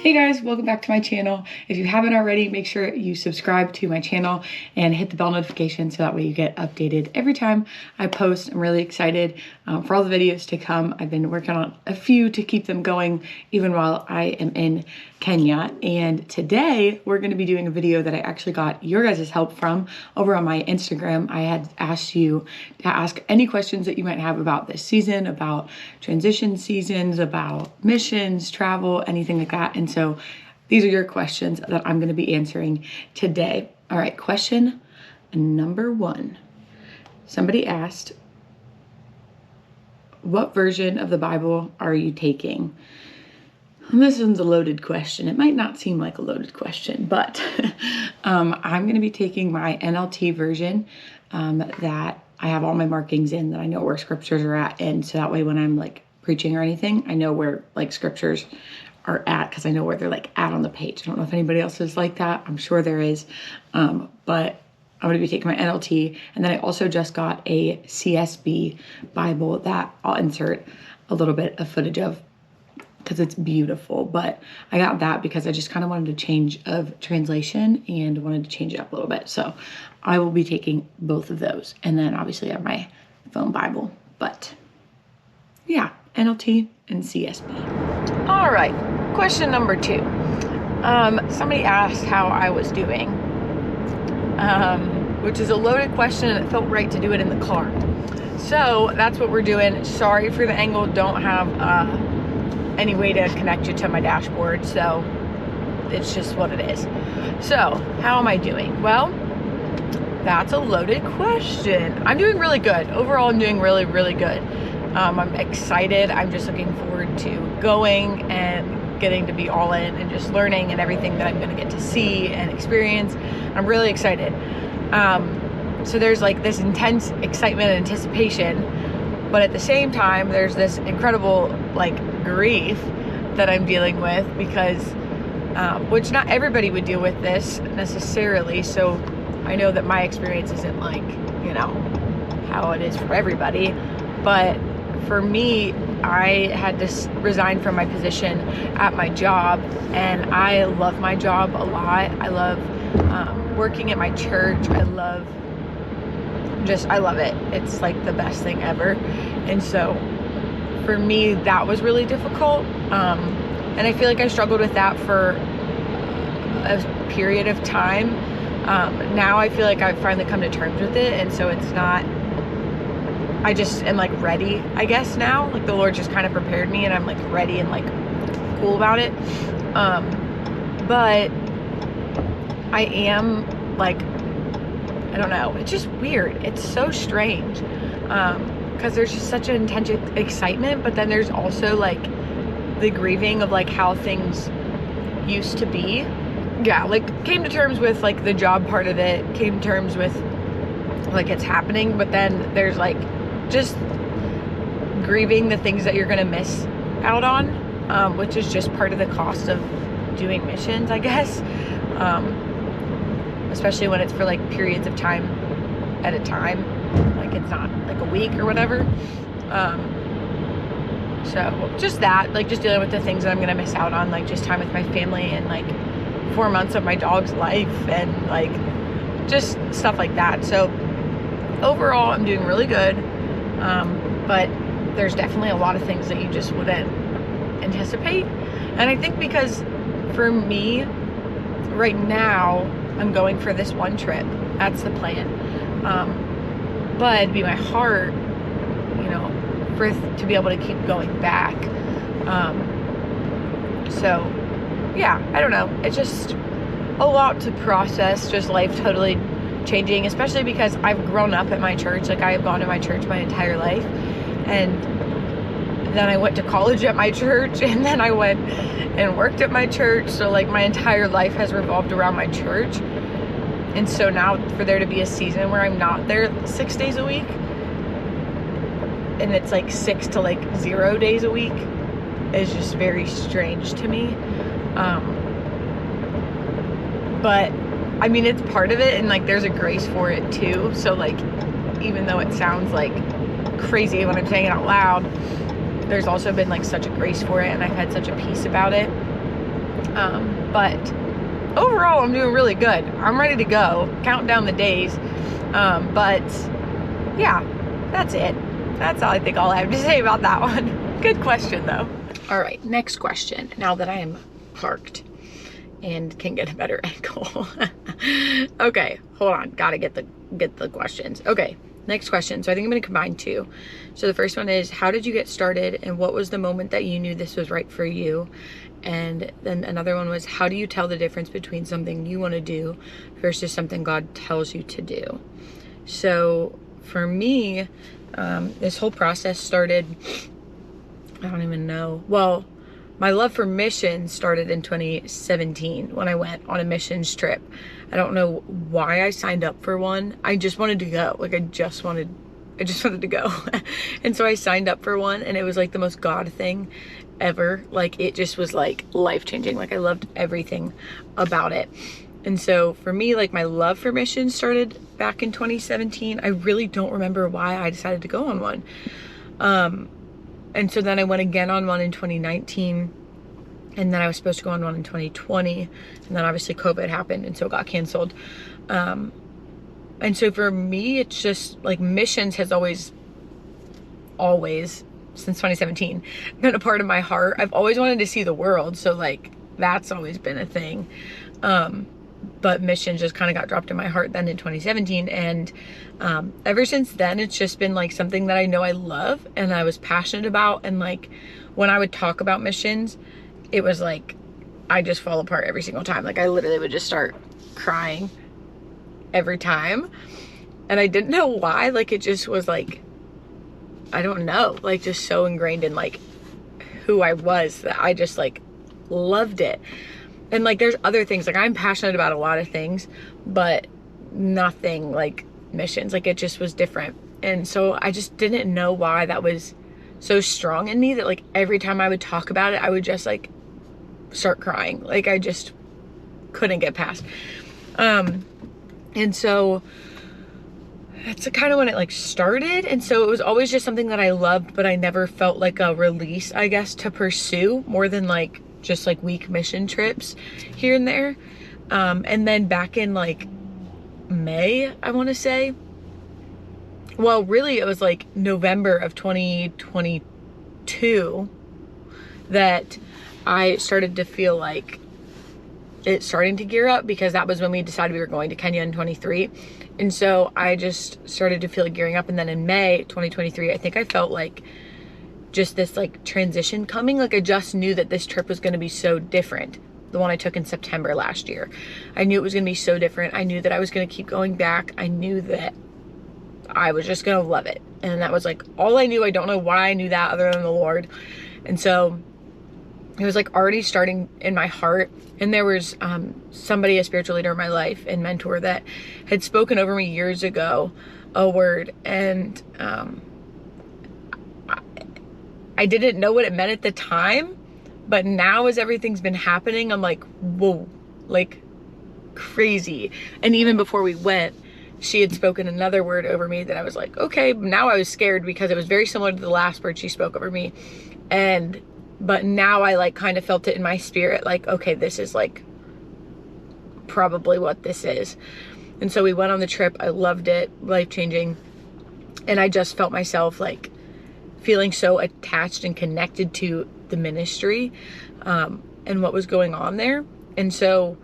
Hey guys, welcome back to my channel. If you haven't already, make sure you subscribe to my channel and hit the bell notification so that way you get updated every time I post. I'm really excited for all the videos to come. I've been working on a few to keep them going even while I am in Kenya. And today we're going to be doing a video that I actually got your guys' help from over on my Instagram. I had asked you to ask any questions that you might have about this season, about transition seasons, about missions, travel, anything like that. And so these are your questions that I'm going to be answering today. All right, question number 1. Somebody asked, what version of the Bible are you taking? And this one's a loaded question. It might not seem like a loaded question, but I'm going to be taking my NLT version that I have all my markings in, that I know where scriptures are at. And so that way when I'm like preaching or anything, I know where like scriptures are at because I know where they're like at on the page. I don't know if anybody else is like that. I'm sure there is. But I'm going to be taking my NLT. And then I also just got a CSB Bible that I'll insert a little bit of footage of because it's beautiful. But I got that because I just kind of wanted a change of translation and wanted to change it up a little bit. So I will be taking both of those. And then obviously I have my phone Bible. But yeah, NLT and CSB. All right, question number 2. Somebody asked how I was doing, which is a loaded question, and it felt right to do it in the car. So that's what we're doing. Sorry for the angle. Don't have any way to connect you to my dashboard, so it's just what it is. So how am I doing? Well, that's a loaded question. I'm doing really good. Overall, I'm doing really, really good. I'm excited. I'm just looking forward to going and getting to be all in and just learning and everything that I'm going to get to see and experience. I'm really excited. So there's like this intense excitement and anticipation, but at the same time, there's this incredible like grief that I'm dealing with because, which not everybody would deal with this necessarily. So I know that my experience isn't like, you know, how it is for everybody, but for me, I had to resign from my position at my job, and I love my job a lot. I love working at my church. I love it. It's like the best thing ever. And so for me, that was really difficult. And I feel like I struggled with that for a period of time. Now I feel like I've finally come to terms with it. And so it's not, I just am like ready, I guess now. Like the Lord just kind of prepared me and I'm like ready and like cool about it. But I am like, I don't know, it's just weird. It's so strange. Because there's just such an intense excitement, but then there's also like the grieving of like how things used to be. Yeah, like came to terms with like the job part of it, came to terms with like it's happening, but then there's like just grieving the things that you're gonna miss out on, which is just part of the cost of doing missions, I guess. Especially when it's for like periods of time at a time, like it's not like a week or whatever. So just that, like just dealing with the things that I'm gonna miss out on, like just time with my family and like 4 months of my dog's life and like just stuff like that. So overall, I'm doing really good. But there's definitely a lot of things that you just wouldn't anticipate. And I think because for me right now, I'm going for this one trip. That's the plan. But it'd be my heart, you know, to be able to keep going back. So yeah, I don't know. It's just a lot to process, just life totally changing, especially because I've grown up at my church. Like I have gone to my church my entire life. And then I went to college at my church, and then I went and worked at my church. So like my entire life has revolved around my church. And so now for there to be a season where I'm not there 6 days a week, and it's like 6 to like 0 days a week, is just very strange to me. But I mean, it's part of it, and like there's a grace for it too. So like, even though it sounds like crazy when I'm saying it out loud, there's also been like such a grace for it, and I've had such a peace about it. But overall, I'm doing really good. I'm ready to go. Count down the days. But yeah, that's it. That's all I think I'll have to say about that one. Good question though. All right, next question. Now that I am parked and can get a better angle. Okay, hold on. Gotta get the questions. Okay, next question. So I think I'm gonna combine two. So the first one is, how did you get started and what was the moment that you knew this was right for you? And then another one was, how do you tell the difference between something you want to do versus something God tells you to do? So for me, this whole process started, I don't even know. Well, my love for missions started in 2017 when I went on a missions trip. I don't know why I signed up for one. I just wanted to go. Like I just wanted to go. And so I signed up for one, and it was like the most God thing ever. Like it just was like life-changing. Like I loved everything about it. And so for me, like my love for missions started back in 2017. I really don't remember why I decided to go on one. And so then I went again on one in 2019, and then I was supposed to go on one in 2020, and then obviously COVID happened, and so it got canceled. And so for me, it's just like missions has always, since 2017, been a part of my heart. I've always wanted to see the world, so like that's always been a thing. But missions just kind of got dropped in my heart then in 2017, and ever since then it's just been like something that I know I love and I was passionate about. And like when I would talk about missions, it was like I just fall apart every single time. Like I literally would just start crying every time, and I didn't know why. Like it just was like, I don't know, like just so ingrained in like who I was that I just like loved it. And like there's other things, like I'm passionate about a lot of things, but nothing like missions. Like it just was different. And so I just didn't know why that was so strong in me, that like every time I would talk about it, I would just like start crying. Like I just couldn't get past. And so that's kind of when it like started. And so it was always just something that I loved, but I never felt like a release, I guess, to pursue more than like just like week mission trips here and there. And then back in like May, I want to say, well, really it was like November of 2022 that I started to feel like it's starting to gear up, because that was when we decided we were going to Kenya in 23. And so I just started to feel like gearing up. And then in May 2023, I think I felt like just this like transition coming. Like I just knew that this trip was going to be so different. The one I took in September last year, I knew it was going to be so different. I knew that I was going to keep going back. I knew that I was just going to love it. And that was like all I knew. I don't know why I knew that other than the Lord. And so it was like already starting in my heart. And there was somebody, a spiritual leader in my life and mentor, that had spoken over me years ago a word. And I didn't know what it meant at the time, but now as everything's been happening, I'm like, whoa, like crazy. And even before we went, she had spoken another word over me that I was like, okay. Now I was scared because it was very similar to the last word she spoke over me. But now I like kind of felt it in my spirit, like, okay, this is like probably what this is. And so we went on the trip. I loved it, life-changing. And I just felt myself like feeling so attached and connected to the ministry and what was going on there. And so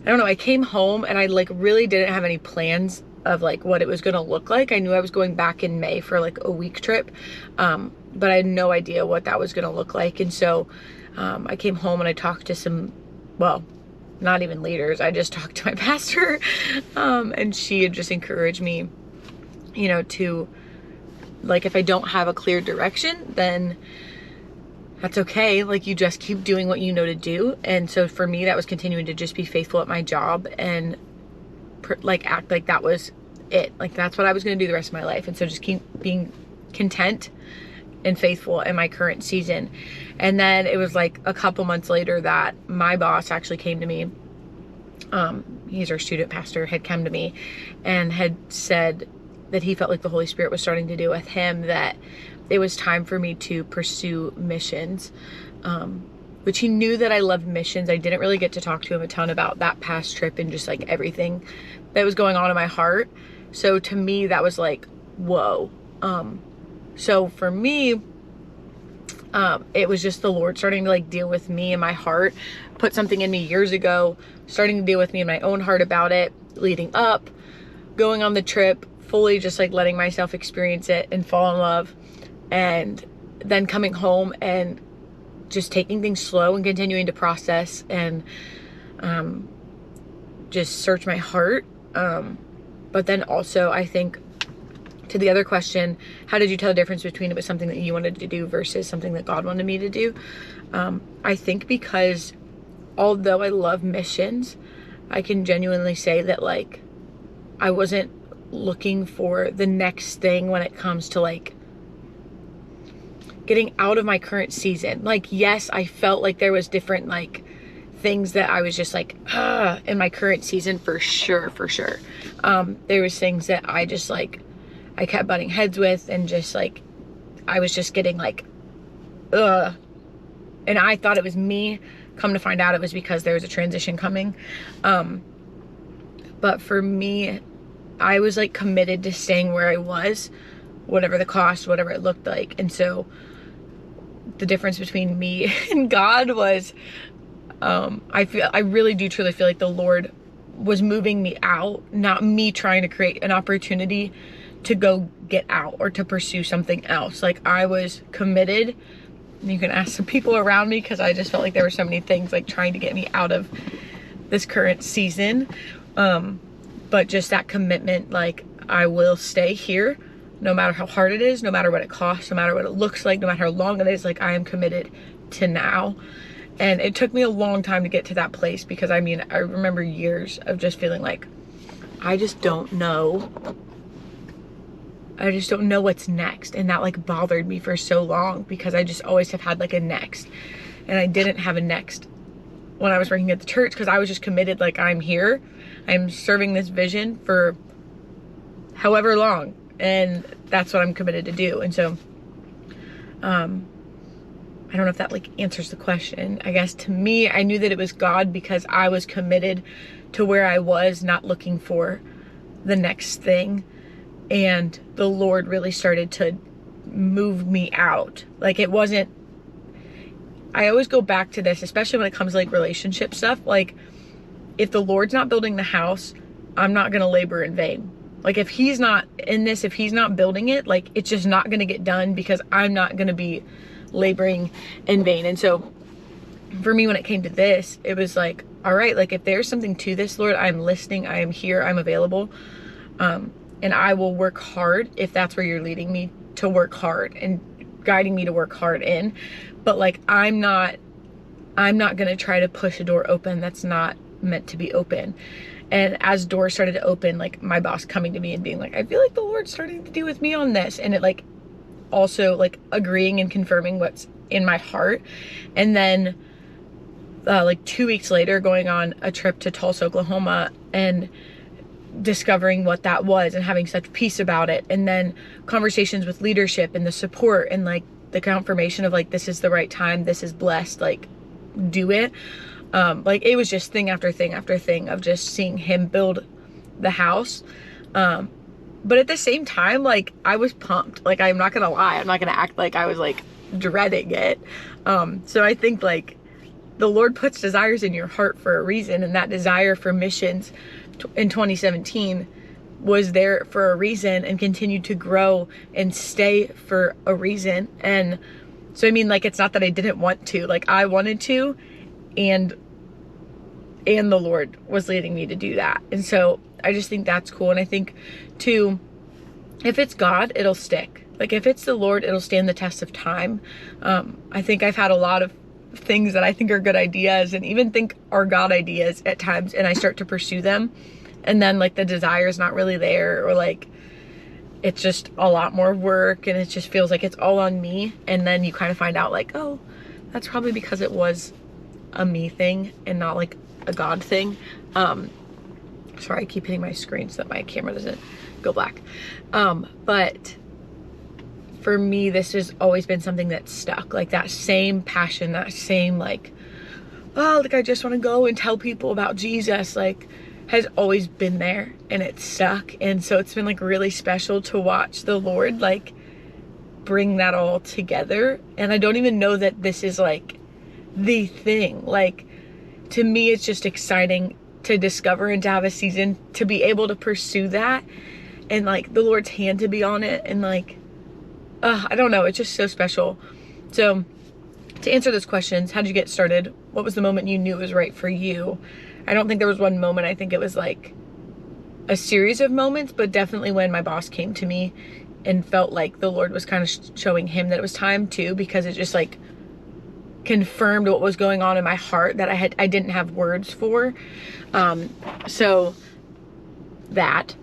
I don't know, I came home and I like really didn't have any plans of like what it was going to look like. I knew I was going back in May for like a week trip, but I had no idea what that was going to look like. And so I came home and I talked to some, well, not even leaders, I just talked to my pastor, and she had just encouraged me, you know, to like, if I don't have a clear direction, then that's okay. Like you just keep doing what you know to do. And so for me, that was continuing to just be faithful at my job and like act like that was it. Like that's what I was going to do the rest of my life. And so just keep being content and faithful in my current season. And then it was like a couple months later that my boss actually came to me. He's our student pastor, had come to me and had said that he felt like the Holy Spirit was starting to do with him, that it was time for me to pursue missions. which he knew that I loved missions. I didn't really get to talk to him a ton about that past trip and just like everything that was going on in my heart. So to me, that was like, whoa. So for me, it was just the Lord starting to like deal with me in my heart, put something in me years ago, starting to deal with me in my own heart about it, leading up, going on the trip, fully just like letting myself experience it and fall in love, and then coming home and just taking things slow and continuing to process and just search my heart. But then also, I think, to the other question, how did you tell the difference between it was something that you wanted to do versus something that God wanted me to do? I think because although I love missions, I can genuinely say that like I wasn't looking for the next thing when it comes to like getting out of my current season. Like, yes, I felt like there was different like things that I was just like, in my current season, for sure. There was things that I just like, I kept butting heads with, and just like, I was just getting like, and I thought it was me. Come to find out it was because there was a transition coming. But for me, I was like committed to staying where I was, whatever the cost, whatever it looked like. And so the difference between me and God was, I really do truly feel like the Lord was moving me out, not me trying to create an opportunity to go get out or to pursue something else. Like, I was committed. You can ask some people around me, because I just felt like there were so many things like trying to get me out of this current season. But just that commitment, like, I will stay here no matter how hard it is, no matter what it costs, no matter what it looks like, no matter how long it is. Like, I am committed to now. And it took me a long time to get to that place, because I mean, I remember years of just feeling like, I just don't know what's next. And that like bothered me for so long, because I just always have had like a next, and I didn't have a next when I was working at the church, because I was just committed. Like, I'm here, I'm serving this vision for however long, and that's what I'm committed to do. And so I don't know if that like answers the question. I guess to me, I knew that it was God, because I was committed to where I was, not looking for the next thing. And the Lord really started to move me out. Like, it wasn't, I always go back to this, especially when it comes to like relationship stuff. Like, if the Lord's not building the house, I'm not going to labor in vain. Like, if he's not in this, if he's not building it, like, it's just not going to get done, because I'm not going to be laboring in vain. And so for me, when it came to this, it was like, all right, like, if there's something to this, Lord, I'm listening, I am here, I'm available. And I will work hard if that's where you're leading me to work hard and guiding me to work hard in. But like, I'm not going to try to push a door open that's not meant to be open. And as doors started to open, like my boss coming to me and being like, I feel like the Lord's starting to deal with me on this. And it like also like agreeing and confirming what's in my heart. And then like 2 weeks later, going on a trip to Tulsa, Oklahoma, and discovering what that was and having such peace about it. And then conversations with leadership and the support and like the confirmation of like, this is the right time, this is blessed, like, do it. Like, it was just thing after thing after thing of just seeing him build the house. But at the same time, like, I was pumped. Like, I'm not gonna lie, I'm not gonna act like I was like dreading it. So I think like the Lord puts desires in your heart for a reason, and that desire for missions in 2017 was there for a reason and continued to grow and stay for a reason. And so, I mean, like, it's not that I didn't want to, like, I wanted to, and the Lord was leading me to do that. And so I just think that's cool. And I think too, if it's God, it'll stick. Like, if it's the Lord, it'll stand the test of time. I think I've had a lot of things that I think are good ideas and even think are God ideas at times, and I start to pursue them, and then like the desire is not really there, or like it's just a lot more work and it just feels like it's all on me. And then you kind of find out like, oh, that's probably because it was a me thing and not like a God thing. Sorry, I keep hitting my screen so that my camera doesn't go black. But for me, this has always been something that's stuck, like that same passion, that same like oh, like I just want to go and tell people about Jesus, like has always been there, and it stuck. And so it's been like really special to watch the Lord like bring that all together. And I don't even know that this is like the thing. Like, to me, it's just exciting to discover and to have a season to be able to pursue that, and like the Lord's hand to be on it, and like I don't know, it's just so special. So to answer those questions, how did you get started? What was the moment you knew it was right for you? I don't think there was one moment. I think it was like a series of moments, but definitely when my boss came to me and felt like the Lord was kind of showing him that it was time to, because it just like confirmed what was going on in my heart that I didn't have words for. So that,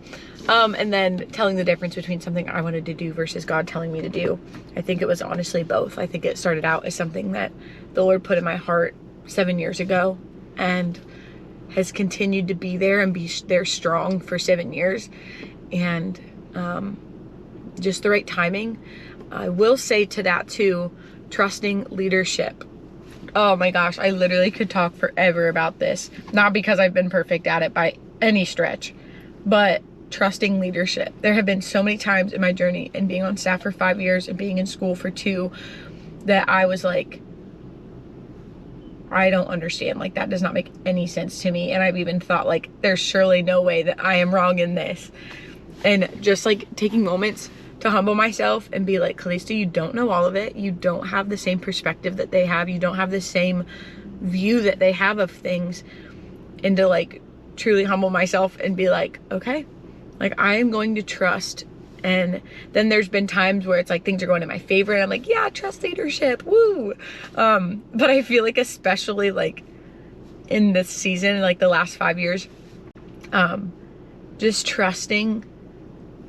and then telling the difference between something I wanted to do versus God telling me to do. I think it was honestly both. I think it started out as something that the Lord put in my heart 7 years ago, and has continued to be there and be there strong for 7 years. And just the right timing. I will say to that too, trusting leadership. Oh my gosh, I literally could talk forever about this. Not because I've been perfect at it by any stretch, but trusting leadership. There have been so many times in my journey, and being on staff for 5 years and being in school for 2, that I was like, I don't understand. Like, that does not make any sense to me. And I've even thought like, there's surely no way that I am wrong in this. And just like taking moments to humble myself and be like, Calista, you don't know all of it. You don't have the same perspective that they have. You don't have the same view that they have of things. And to like truly humble myself and be like, okay, like I am going to trust. And then there's been times where it's like things are going in my favor and I'm like, yeah, trust leadership, woo. But I feel like especially like in this season, like the last 5 years, just trusting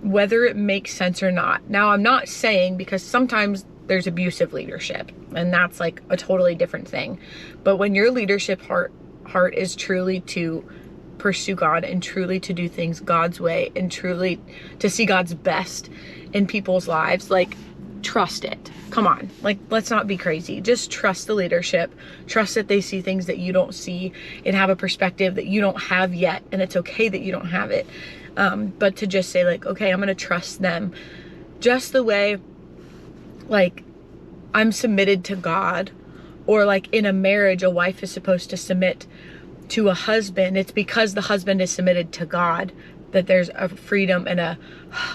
whether it makes sense or not. Now, I'm not saying, because sometimes there's abusive leadership, and that's like a totally different thing. But when your leadership heart is truly to pursue God and truly to do things God's way and truly to see God's best in people's lives, like trust it. Come on, like let's not be crazy. Just trust the leadership. Trust that they see things that you don't see and have a perspective that you don't have yet, and it's okay that you don't have it. But to just say like, okay, I'm gonna trust them just the way like I'm submitted to God, or like in a marriage a wife is supposed to submit to a husband. It's because the husband is submitted to God that there's a freedom and a,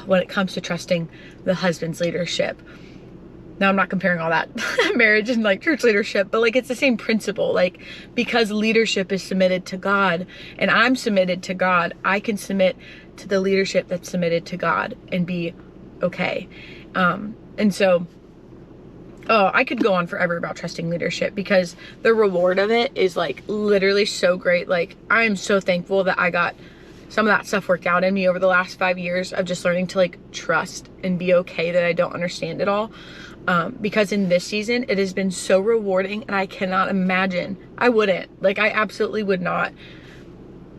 when it comes to trusting the husband's leadership. Now, I'm not comparing all that marriage and like church leadership, but like it's the same principle. Like, because leadership is submitted to God and I'm submitted to God, I can submit to the leadership that's submitted to God and be okay. And so, I could go on forever about trusting leadership, because the reward of it is like literally so great. Like, I am so thankful that I got some of that stuff worked out in me over the last 5 years of just learning to like trust and be okay that I don't understand it all. Because in this season, it has been so rewarding, and I cannot imagine, I absolutely would not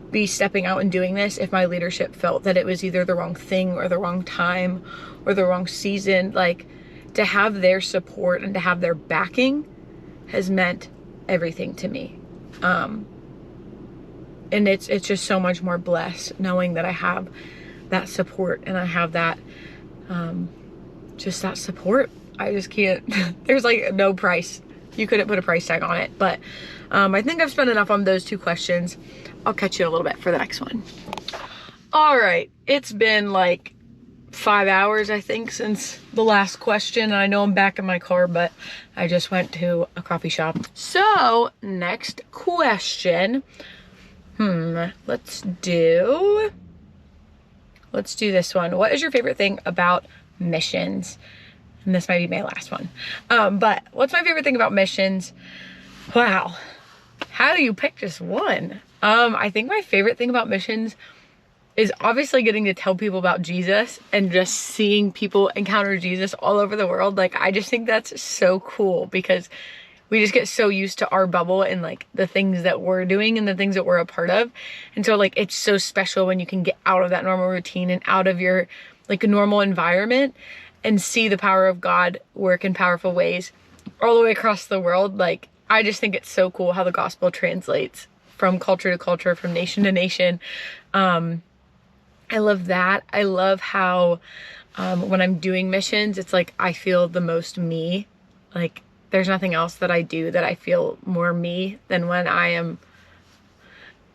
be stepping out and doing this if my leadership felt that it was either the wrong thing or the wrong time or the wrong season. Like, to have their support and to have their backing has meant everything to me. And it's just so much more blessed knowing that I have that support and I have that, just that support. I just can't, there's like no price. You couldn't put a price tag on it, but I think I've spent enough on those 2 questions. I'll catch you in a little bit for the next one. All right, it's been like 5 hours, I think, since the last question. And I know I'm back in my car, but I just went to a coffee shop. So next question, let's do this one. What is your favorite thing about missions? And this might be my last one. But what's my favorite thing about missions? Wow. How do you pick just one? I think my favorite thing about missions is obviously getting to tell people about Jesus and just seeing people encounter Jesus all over the world. Like, I just think that's so cool, because we just get so used to our bubble and like the things that we're doing and the things that we're a part of. And so like, it's so special when you can get out of that normal routine and out of your like normal environment and see the power of God work in powerful ways all the way across the world. Like, I just think it's so cool how the gospel translates from culture to culture, from nation to nation. I love that. I love how when I'm doing missions, it's like I feel the most me. Like there's nothing else that I do that I feel more me than when I am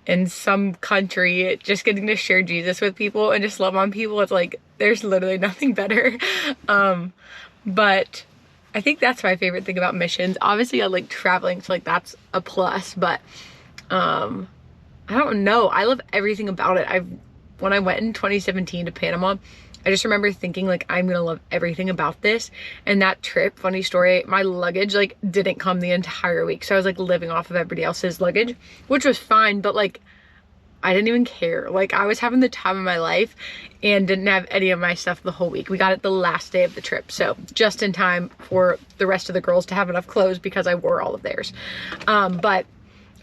in some country just getting to share Jesus with people and just love on people. It's like there's literally nothing better. But I think that's my favorite thing about missions. Obviously I like traveling, so like that's a plus, but I don't know. I love everything about it. When I went in 2017 to Panama, I just remember thinking like, I'm gonna love everything about this. And that trip, funny story, my luggage like didn't come the entire week. So I was like living off of everybody else's luggage, which was fine, but like, I didn't even care. Like I was having the time of my life and didn't have any of my stuff the whole week. We got it the last day of the trip. So just in time for the rest of the girls to have enough clothes because I wore all of theirs. But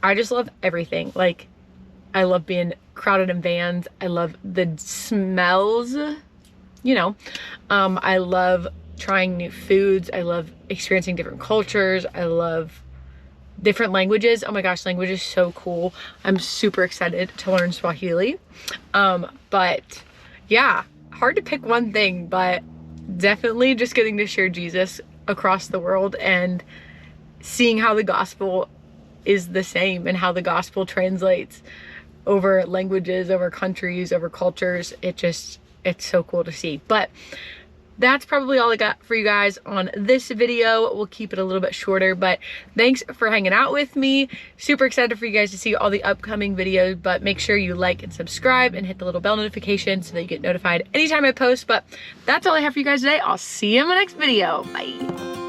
I just love everything. Like I love being crowded in vans. I love the smells, you know. I love trying new foods. I love experiencing different cultures. I love different languages. Oh my gosh, language is so cool. I'm super excited to learn Swahili. But yeah, hard to pick one thing, but definitely just getting to share Jesus across the world and seeing how the gospel is the same and how the gospel translates over languages, over countries, over cultures. It's so cool to see. But that's probably all I got for you guys on this video. We'll keep it a little bit shorter, but thanks for hanging out with me. Super excited for you guys to see all the upcoming videos, but make sure you like and subscribe and hit the little bell notification so that you get notified anytime I post. But that's all I have for you guys today. I'll see you in my next video. Bye.